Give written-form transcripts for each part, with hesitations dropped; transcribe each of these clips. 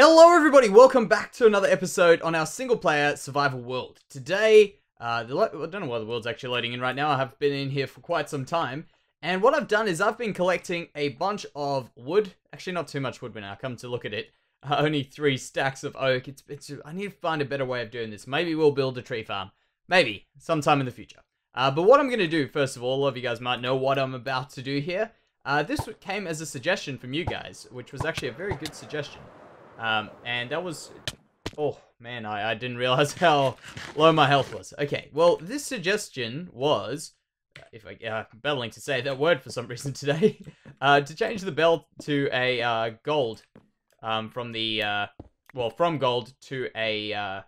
Hello everybody, welcome back to another episode on our single-player survival world. Today, I don't know why the world's actually loading in right now. I have been in here for quite some time. And what I've done is I've been collecting a bunch of wood. Actually, not too much wood when I come to look at it. Only 3 stacks of oak. I need to find a better way of doing this. Maybe we'll build a tree farm. Maybe, sometime in the future. But what I'm going to do, first of all, a lot of you guys might know what I'm about to do here. This came as a suggestion from you guys, which was actually a very good suggestion. And that was... Oh, man, I didn't realize how low my health was. Okay, well, this suggestion was... I'm battling to say that word for some reason today. To change the bell to a gold. From gold to a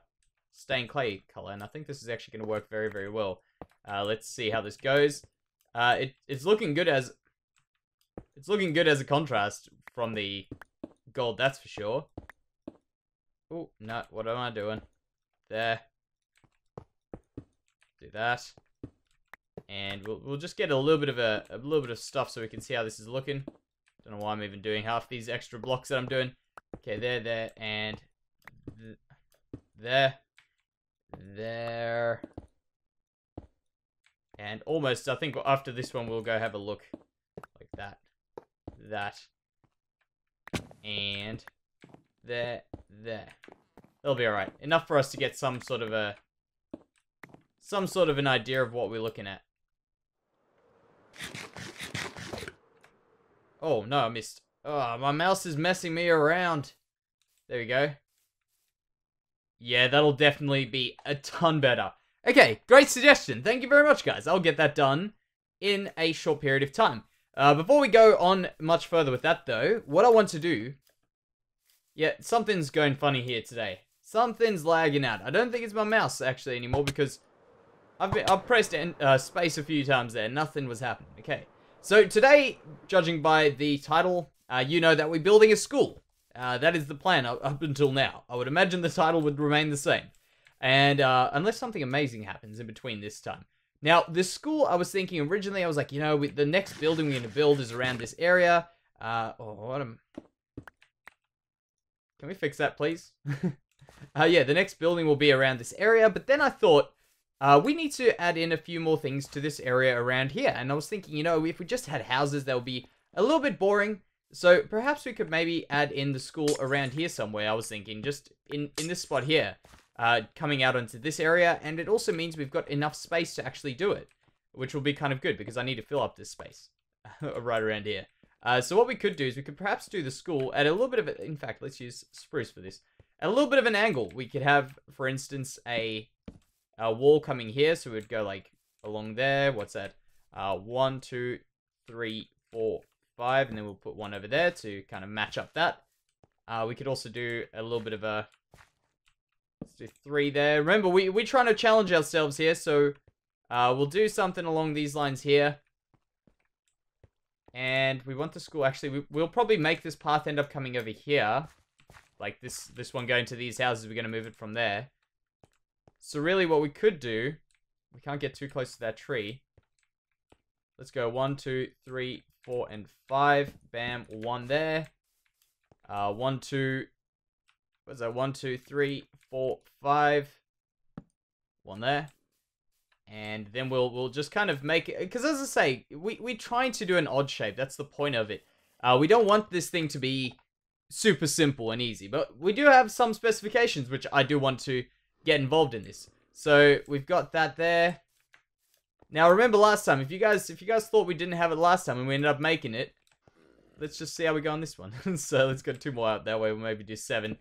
stained clay color. And I think this is actually going to work very, very well. Let's see how this goes. It's looking good as... It's looking good as a contrast from the gold, that's for sure. Oh, no, what am I doing? There. Do that. And we'll just get a little bit of stuff so we can see how this is looking. Don't know why I'm even doing half these extra blocks that I'm doing. Okay, there, and there. There. And almost, I think after this one we'll go have a look. Like that. That. And there. That'll be alright. Enough for us to get some sort of an idea of what we're looking at. Oh, no, I missed. Oh, my mouse is messing me around. There we go. Yeah, that'll definitely be a ton better. Okay, great suggestion. Thank you very much, guys. I'll get that done in a short period of time. Before we go on much further with that, though, what I want to do... Yeah, something's going funny here today. Something's lagging out. I don't think it's my mouse, actually, anymore, because I've pressed space a few times there. Nothing was happening. Okay. So, today, judging by the title, you know that we're building a school. That is the plan up until now. I would imagine the title would remain the same. And, unless something amazing happens in between this time. Now, this school, I was thinking originally, I was like, you know, the next building we're going to build is around this area. Can we fix that, please? Yeah, the next building will be around this area. But then I thought, we need to add in a few more things to this area around here. And I was thinking, you know, if we just had houses, that would be a little bit boring. So perhaps we could maybe add in the school around here somewhere, I was thinking. Just in this spot here. Coming out onto this area. And it also means we've got enough space to actually do it. Which will be kind of good, because I need to fill up this space. Right around here. So what we could do is we could perhaps do the school at a little bit of a... In fact, let's use spruce for this. At a little bit of an angle. We could have, for instance, a wall coming here. So we'd go like along there. What's that? 1, 2, 3, 4, 5. And then we'll put one over there to kind of match up that. We could also do a little bit of a... Let's do 3 there. Remember, we're trying to challenge ourselves here. So we'll do something along these lines here. And we want the school, actually, we'll probably make this path end up coming over here. Like this one going to these houses, we're going to move it from there. So really what we could do, we can't get too close to that tree. Let's go 1, 2, 3, 4, and 5. Bam, 1 there. 1, 2, what's that? 1, 2, 3, 4, 5. 1 there. And then we'll just kind of make it... Because as I say, we're trying to do an odd shape. That's the point of it. We don't want this thing to be super simple and easy. But we do have some specifications, which I do want to get involved in this. So we've got that there. Now remember last time, if you guys thought we didn't have it last time and we ended up making it, let's just see how we go on this one. So let's get 2 more out that way. We'll maybe do 7.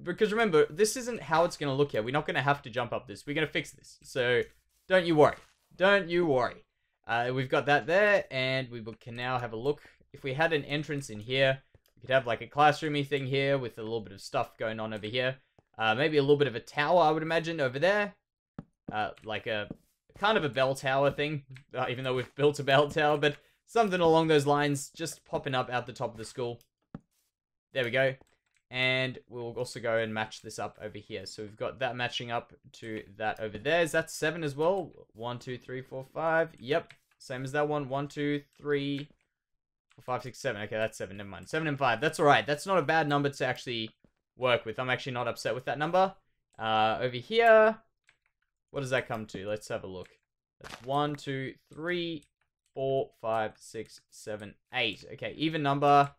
Because remember, this isn't how it's going to look here. We're not going to have to jump up this. We're going to fix this. So... Don't you worry. Don't you worry. We've got that there, and we can now have a look. If we had an entrance in here, we could have like a classroomy thing here with a little bit of stuff going on over here. Maybe a little bit of a tower, I would imagine, over there. Like a kind of a bell tower thing, even though we've built a bell tower, but something along those lines, just popping up out the top of the school. There we go. And we'll also go and match this up over here. So we've got that matching up to that over there. Is that 7 as well? 1, 2, 3, 4, 5. Yep. Same as that one. 1, 2, 3, 4, 5, 6, 7. Okay, that's 7. Never mind. 7 and 5. That's alright. That's not a bad number to actually work with. I'm actually not upset with that number. Over here, what does that come to? Let's have a look. That's 1, 2, 3, 4, 5, 6, 7, 8. Okay, even number.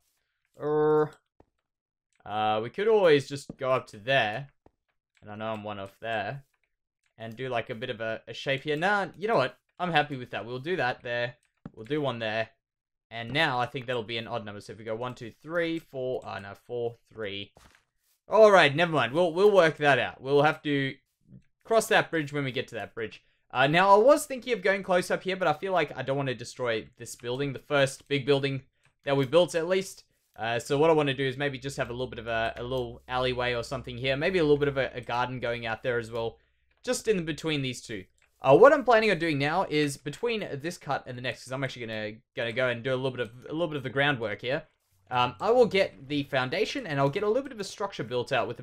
We could always just go up to there. And I know I'm one off there. And do like a bit of a shape here. Nah, you know what? I'm happy with that. We'll do that there. We'll do one there. And now I think that'll be an odd number. So if we go 1, 2, 3, 4. Oh, no, 4, 3. Alright, never mind. We'll work that out. We'll have to cross that bridge when we get to that bridge. Now, I was thinking of going close up here, but I feel like I don't want to destroy this building. The first big building that we built, at least. So what I want to do is maybe just have a little bit of a little alleyway or something here. Maybe a little bit of a garden going out there as well. Just in between these two. What I'm planning on doing now is between this cut and the next, because I'm actually gonna go and do a little bit of the groundwork here. I will get the foundation and I'll get a little bit of a structure built out with a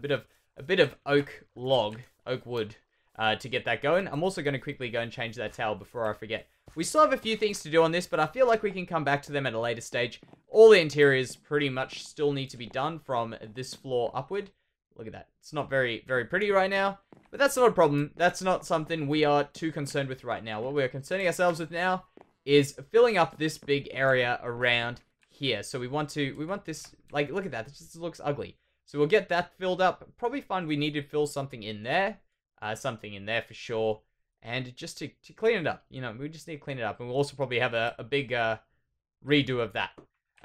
bit of oak wood, to get that going. I'm also going to quickly go and change that towel before I forget. We still have a few things to do on this, but I feel like we can come back to them at a later stage. All the interiors pretty much still need to be done from this floor upward. Look at that. It's not very, very pretty right now, but that's not a problem. That's not something we are too concerned with right now. What we're concerning ourselves with now is filling up this big area around here. So we want this, like, look at that. This just looks ugly. So we'll get that filled up. Probably find we need to fill something in there. Something in there for sure. And just to clean it up. You know, we just need to clean it up. And we'll also probably have a big redo of that.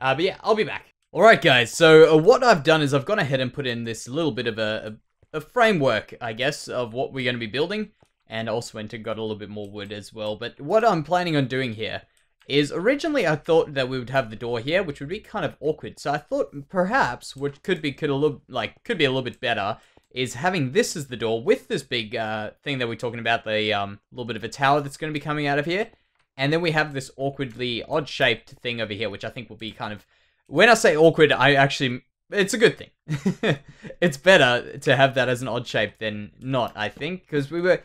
But yeah, I'll be back. Alright guys, so what I've done is I've gone ahead and put in this little bit of a framework, I guess, of what we're going to be building. And also went and got a little bit more wood as well. But what I'm planning on doing here is originally I thought that we would have the door here, which would be kind of awkward. So I thought perhaps what could be a little bit better is having this as the door with this big thing that we're talking about, the little bit of a tower that's going to be coming out of here. And then we have this awkwardly odd-shaped thing over here, which I think will be kind of... When I say awkward, it's a good thing. It's better to have that as an odd shape than not, I think. Because we're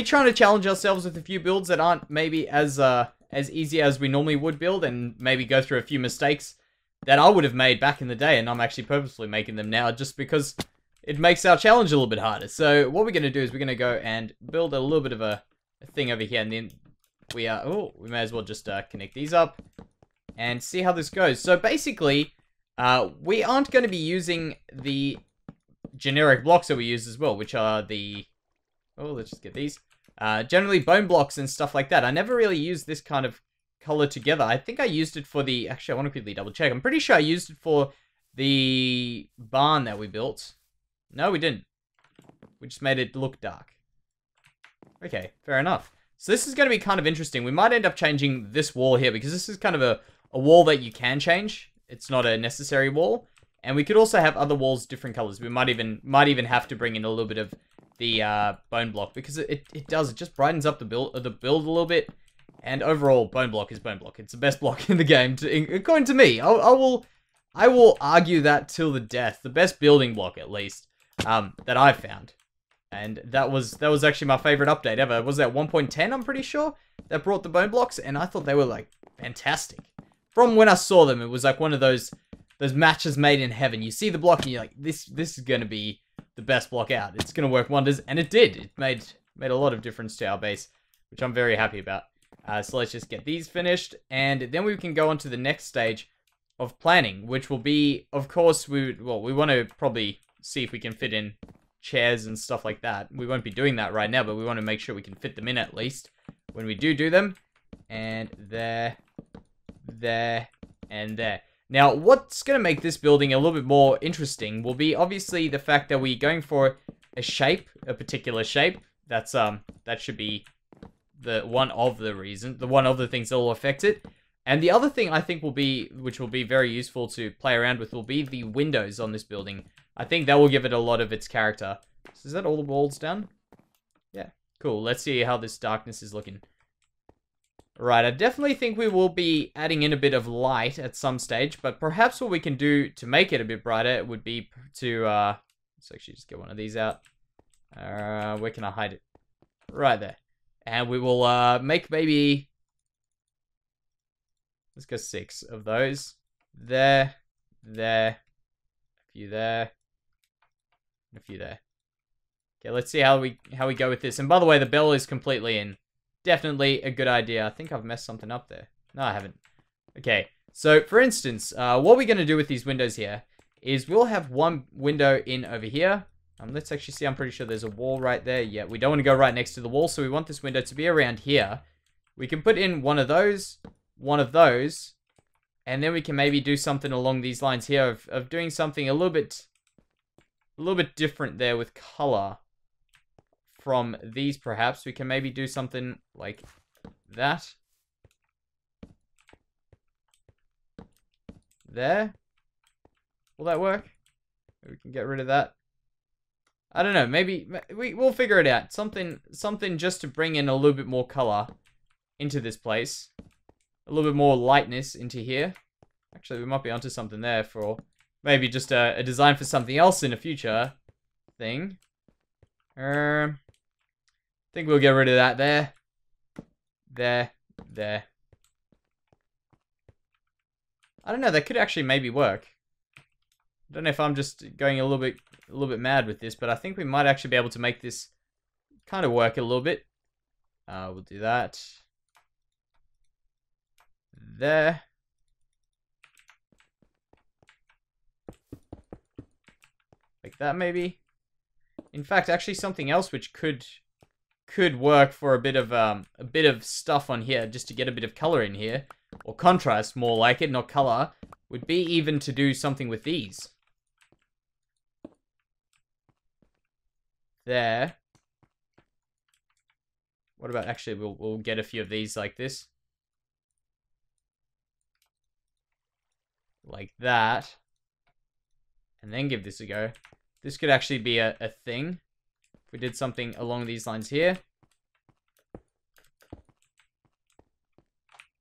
trying to challenge ourselves with a few builds that aren't maybe as easy as we normally would build. And maybe go through a few mistakes that I would have made back in the day. And I'm actually purposely making them now just because it makes our challenge a little bit harder. So what we're going to do is we're going to go and build a little bit of a thing over here. And then we may as well just connect these up and see how this goes. So basically, we aren't going to be using the generic blocks that we use as well, which are the... Oh, let's just get these. Generally bone blocks and stuff like that. I never really used this kind of color together. I think I used it for the... Actually, I want to quickly double check. I'm pretty sure I used it for the barn that we built. No, we didn't. We just made it look dark. Okay, fair enough. So this is going to be kind of interesting. We might end up changing this wall here because this is kind of a wall that you can change. It's not a necessary wall. And we could also have other walls different colors. We might even have to bring in a little bit of the bone block because it just brightens up the build a little bit. And overall, bone block is bone block. It's the best block in the game, according to me. I will argue that till the death. The best building block, at least, that I've found. And that was actually my favorite update ever. Was that 1.10, I'm pretty sure, that brought the bone blocks, and I thought they were, like, fantastic. From when I saw them, it was like one of those matches made in heaven. You see the block, and you're like, this is going to be the best block out. It's going to work wonders, and it did. It made a lot of difference to our base, which I'm very happy about. So let's just get these finished, and then we can go on to the next stage of planning, which will be, of course, we want to probably see if we can fit in chairs and stuff like that. We won't be doing that right now, but we want to make sure we can fit them in at least when we do them. And there, and there. Now, what's going to make this building a little bit more interesting will be obviously the fact that we're going for a shape, a particular shape. That should be one of the things that will affect it. And the other thing I think which will be very useful to play around with, will be the windows on this building. I think that will give it a lot of its character. So is that all the walls done? Yeah, cool. Let's see how this darkness is looking. Right, I definitely think we will be adding in a bit of light at some stage, but perhaps what we can do to make it a bit brighter would be to, let's actually just get one of these out. Where can I hide it? Right there. And we will, make maybe... Let's go 6 of those. There. A few there. And a few there. Okay, let's see how we go with this. And by the way, the bell is completely in. Definitely a good idea. I think I've messed something up there. No, I haven't. Okay, so for instance, what we're going to do with these windows here is we'll have one window in over here. Let's actually see. I'm pretty sure there's a wall right there. Yeah, we don't want to go right next to the wall, so we want this window to be around here. We can put in one of those, and then we can maybe do something along these lines here of doing something a little bit different there with color from these. Perhaps we can maybe do something like that. There. Will that work? We can get rid of that. I don't know. Maybe we'll figure it out. Something just to bring in a little bit more color into this place. A little bit more lightness into here. Actually, we might be onto something there for maybe just a design for something else in a future thing. I think we'll get rid of that there. There. I don't know. That could actually maybe work. I don't know if I'm just going a little bit mad with this, but I think we might actually be able to make this kind of work a little bit. We'll do that. There. Like that, maybe. In fact, actually something else which could work for a bit of stuff on here, just to get a bit of color in here, or contrast more like it, not color, would be even to do something with these. There. What about, actually, we'll get a few of these like this. Like that. And then give this a go. This could actually be a thing. If we did something along these lines here.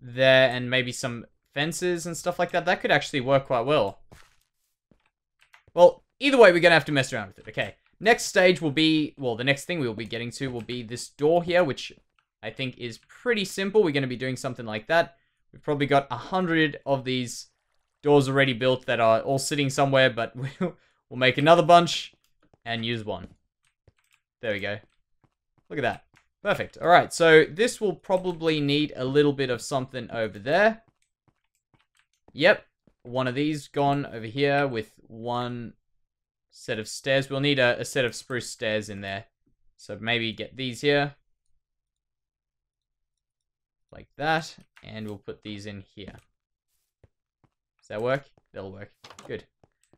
There, and maybe some fences and stuff like that. That could actually work quite well. Well, either way, we're going to have to mess around with it. Okay. Next stage will be, well, the next thing we'll be getting to will be this door here, which I think is pretty simple. We're going to be doing something like that. We've probably got 100 of these doors already built that are all sitting somewhere, but we'll make another bunch and use one. There we go. Look at that. Perfect. All right, so this will probably need a little bit of something over there. Yep, one of these gone over here with one set of stairs. We'll need a set of spruce stairs in there. So maybe get these here. Like that. And we'll put these in here. Does that work? That'll work. Good.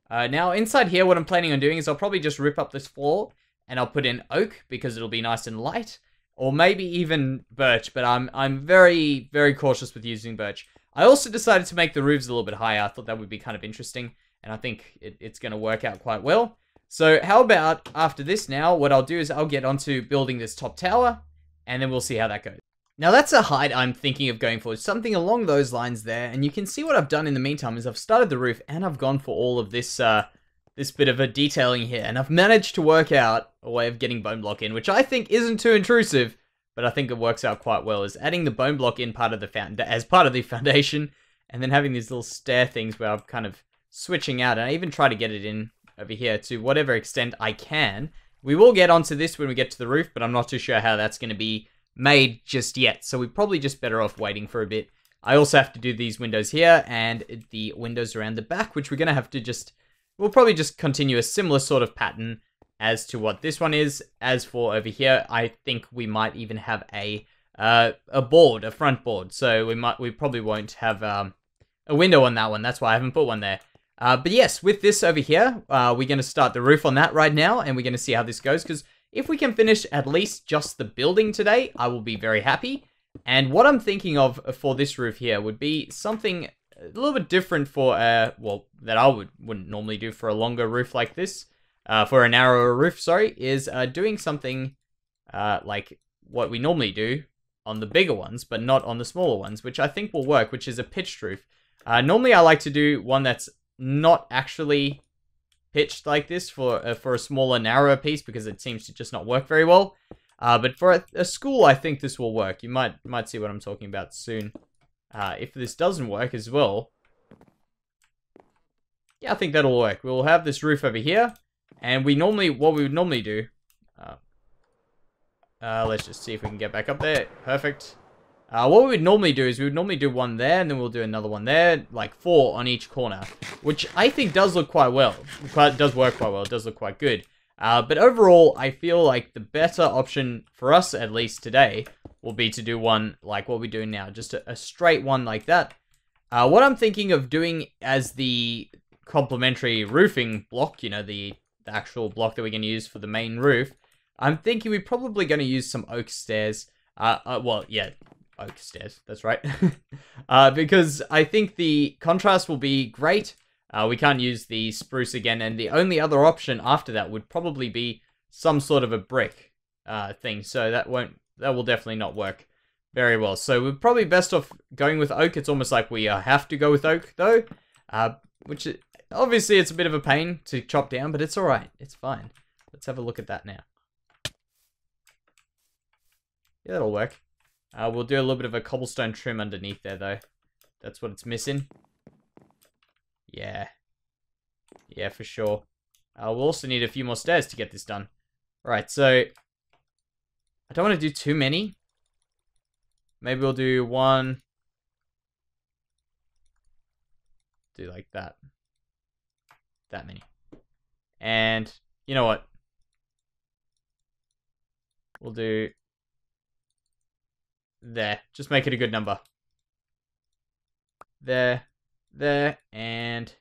Now, inside here, what I'm planning on doing is I'll probably just rip up this floor. And I'll put in oak because it'll be nice and light. Or maybe even birch. But I'm very, very cautious with using birch. I also decided to make the roofs a little bit higher. I thought that would be kind of interesting. And I think it's going to work out quite well. So how about after this now, what I'll do is I'll get onto building this top tower. And then we'll see how that goes. Now that's a height I'm thinking of going for. Something along those lines there. And you can see what I've done in the meantime is I've started the roof. And I've gone for all of this this bit of a detailing here. And I've managed to work out a way of getting bone block in. Which I think isn't too intrusive. But I think it works out quite well. Is adding the bone block in as part of the foundation. And then having these little stair things where I'm kind of switching out, and I even try to get it in over here to whatever extent I can. We will get onto this when we get to the roof, but I'm not too sure how that's going to be made just yet, so we're probably just better off waiting for a bit. I also have to do these windows here, and the windows around the back, which we're going to have to we'll probably just continue a similar sort of pattern as to what this one is. As for over here, I think we might even have a front board, so we probably won't have a window on that one. That's why I haven't put one there. But yes, with this over here, we're going to start the roof on that right now, and we're going to see how this goes, because if we can finish at least just the building today, I will be very happy. And what I'm thinking of for this roof here would be something a little bit different for, well, that I wouldn't normally do for a longer roof like this, for a narrower roof, sorry, is doing something like what we normally do on the bigger ones, but not on the smaller ones, which I think will work, which is a pitched roof. Normally I like to do one that's not actually pitched like this for a smaller, narrower piece, because it seems to just not work very well. But for a school, I think this will work. You might see what I'm talking about soon. If this doesn't work as well, yeah, I think that'll work. We'll have this roof over here. And what we would normally do, let's just see if we can get back up there. Perfect. What we would normally do is we would normally do one there, and then we'll do another one there, like 4 on each corner, which I think does look quite well. It does work quite well. It does look quite good. But overall, I feel like the better option for us, at least today, will be to do one like what we're doing now, just a straight one like that. What I'm thinking of doing as the complementary roofing block, you know, the actual block that we're going to use for the main roof, I'm thinking we're probably going to use some oak stairs. Well, yeah, oak stairs, that's right. Because I think the contrast will be great. We can't use the spruce again, and the only other option after that would probably be some sort of a brick thing, so that will definitely not work very well. So we're probably best off going with oak. It's almost like we have to go with oak, though, which obviously it's a bit of a pain to chop down, but it's alright. It's fine. Let's have a look at that now. Yeah, that'll work. We'll do a little bit of a cobblestone trim underneath there, though. That's what it's missing. Yeah. Yeah, for sure. We'll also need a few more stairs to get this done. Alright, so I don't want to do too many. Maybe we'll do one. Do like that. That many. And you know what? We'll do there. Just make it a good number. There, and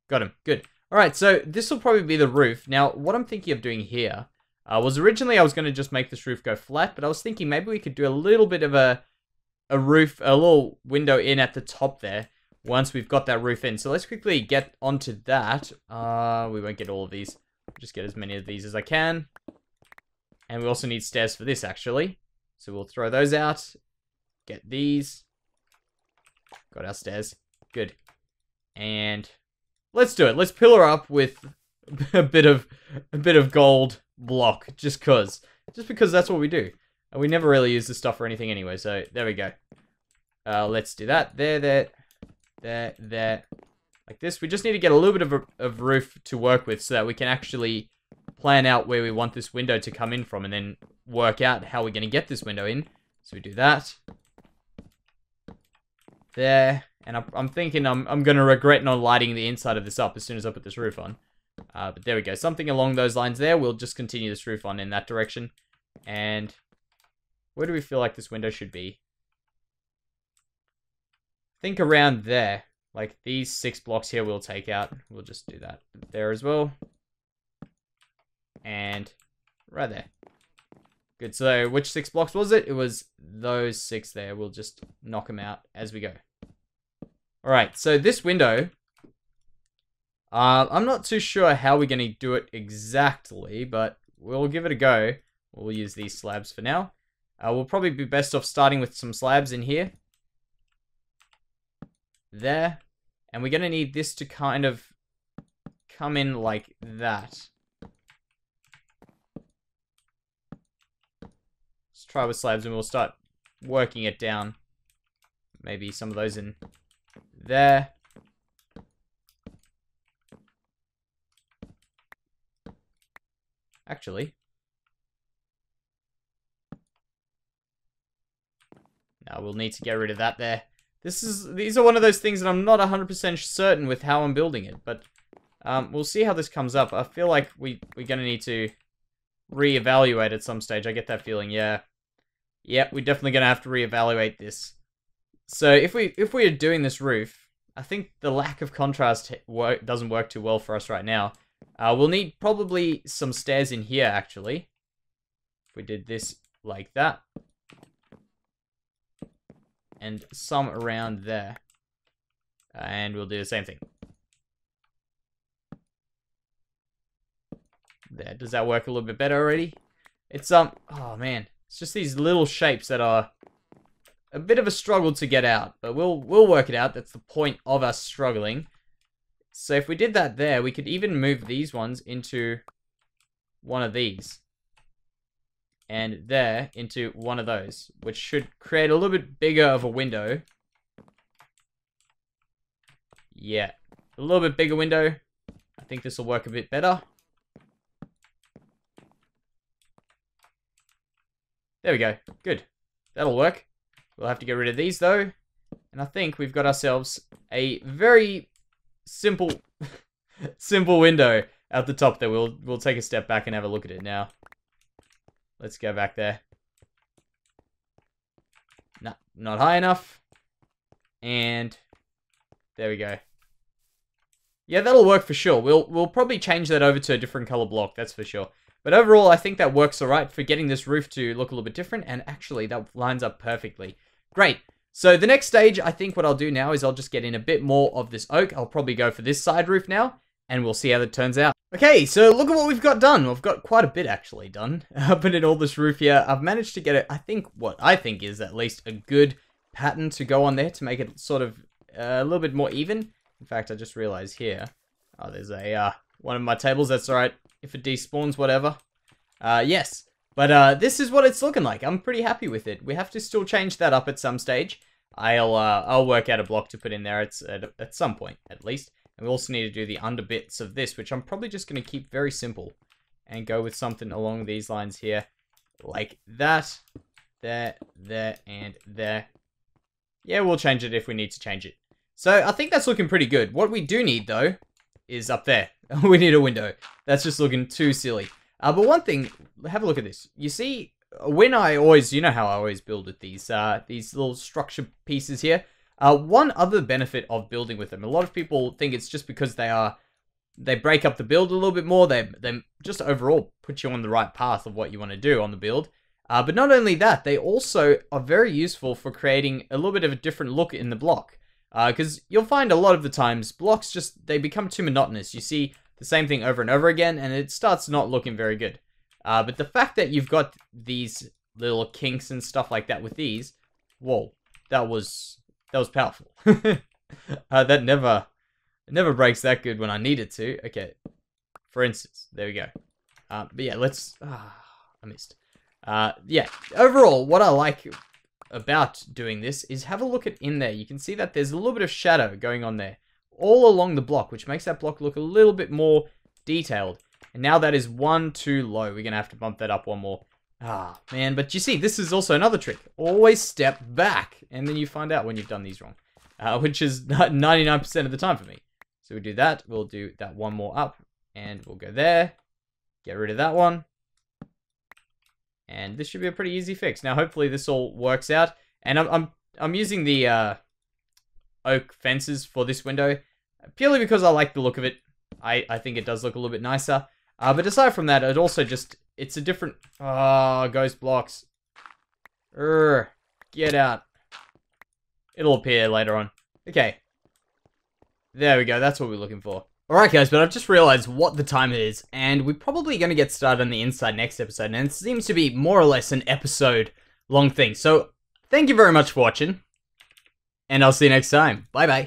got him. Good. Alright, so this will probably be the roof. Now, what I'm thinking of doing here was originally I was going to just make this roof go flat, but I was thinking maybe we could do a little bit of a roof, a little window in at the top there once we've got that roof in. So let's quickly get onto that. We won't get all of these. Just get as many of these as I can. And we also need stairs for this, actually. So we'll throw those out. Get these. Got our stairs. Good. And let's do it. Let's pillar up with a bit of gold block, just because that's what we do. And we never really use this stuff for anything anyway, so there we go. Let's do that. There. Like this. We just need to get a little bit of roof to work with so that we can actually plan out where we want this window to come in from and then work out how we're going to get this window in. So we do that. There. And I'm thinking I'm going to regret not lighting the inside of this up as soon as I put this roof on. But there we go. Something along those lines there. We'll just continue this roof on in that direction. And where do we feel like this window should be? I think around there. Like these 6 blocks here we'll take out. We'll just do that there as well. And right there. Good. So which 6 blocks was it? It was those 6 there. We'll just knock them out as we go. Alright, so this window, I'm not too sure how we're going to do it exactly, but we'll give it a go. We'll use these slabs for now. We'll probably be best off starting with some slabs in here. There. And we're going to need this to kind of come in like that. Let's try with slabs and we'll start working it down. Maybe some of those in there. Actually. Now we'll need to get rid of that there. These are one of those things that I'm not 100% certain with how I'm building it, but we'll see how this comes up. I feel like we're going to need to reevaluate at some stage. I get that feeling, yeah. Yeah, we're definitely going to have to reevaluate this. So if we are doing this roof, I think the lack of contrast doesn't work too well for us right now. We'll need probably some stairs in here, actually. If we did this like that. And some around there. And we'll do the same thing. There, does that work a little bit better already? It's, oh man. It's just these little shapes that are a bit of a struggle to get out, but we'll work it out. That's the point of us struggling. So if we did that there, we could even move these ones into one of these. And there into one of those, which should create a little bit bigger of a window. Yeah, a little bit bigger window. I think this will work a bit better. There we go. Good. That'll work. We'll have to get rid of these, though. And I think we've got ourselves a very simple simple window at the top there. We'll take a step back and have a look at it now. Let's go back there. No, not high enough. And there we go. Yeah, that'll work for sure. We'll probably change that over to a different color block, that's for sure. But overall, I think that works alright for getting this roof to look a little bit different. And actually, that lines up perfectly. Great. So the next stage, I think what I'll do now is I'll just get in a bit more of this oak. I'll probably go for this side roof now. And we'll see how that turns out. Okay, so look at what we've got done. We've got quite a bit actually done. Putting all this roof here. I've managed to get it, what I think is at least a good pattern to go on there to make it sort of a little bit more even. In fact, I just realized here. Oh, there's a one of my tables. That's alright. If it despawns, whatever. Yes. But this is what it's looking like. I'm pretty happy with it. We have to still change that up at some stage. I'll work out a block to put in there at some point, at least. And we also need to do the under bits of this, which I'm probably just going to keep very simple. And go with something along these lines here. Like that. There, and there. Yeah, we'll change it if we need to change it. So, I think that's looking pretty good. What we do need, though, is up there. We need a window. That's just looking too silly. But one thing, have a look at this. You see, when you know how I always build with these little structure pieces here. One other benefit of building with them, a lot of people think it's just because they break up the build a little bit more. They just overall put you on the right path of what you want to do on the build. But not only that, they also are very useful for creating a little bit of a different look in the block. Because you'll find a lot of the times, blocks they become too monotonous. You see the same thing over and over again, and it starts not looking very good. But the fact that you've got these little kinks and stuff like that with these, whoa, that was powerful. That never breaks that good when I need it to. Okay, for instance, there we go. But yeah, I missed. Yeah, overall, what I like about doing this is have a look at in there. You can see that there's a little bit of shadow going on there all along the block, which makes that block look a little bit more detailed. And now that is one too low. We're going to have to bump that up one more. Ah, man. But you see, this is also another trick. Always step back. And then you find out when you've done these wrong. Which is 99% of the time for me. So we do that. We'll do that one more up. And we'll go there. Get rid of that one. And this should be a pretty easy fix. Now, hopefully this all works out. And I'm using the oak fences for this window. Purely because I like the look of it. I think it does look a little bit nicer. But aside from that, it's a different... ghost blocks. Get out. It'll appear later on. Okay. There we go, that's what we're looking for. Alright guys, but I've just realized what the time it is, and we're probably going to get started on the inside next episode, and it seems to be more or less an episode long thing. So, thank you very much for watching, and I'll see you next time. Bye bye.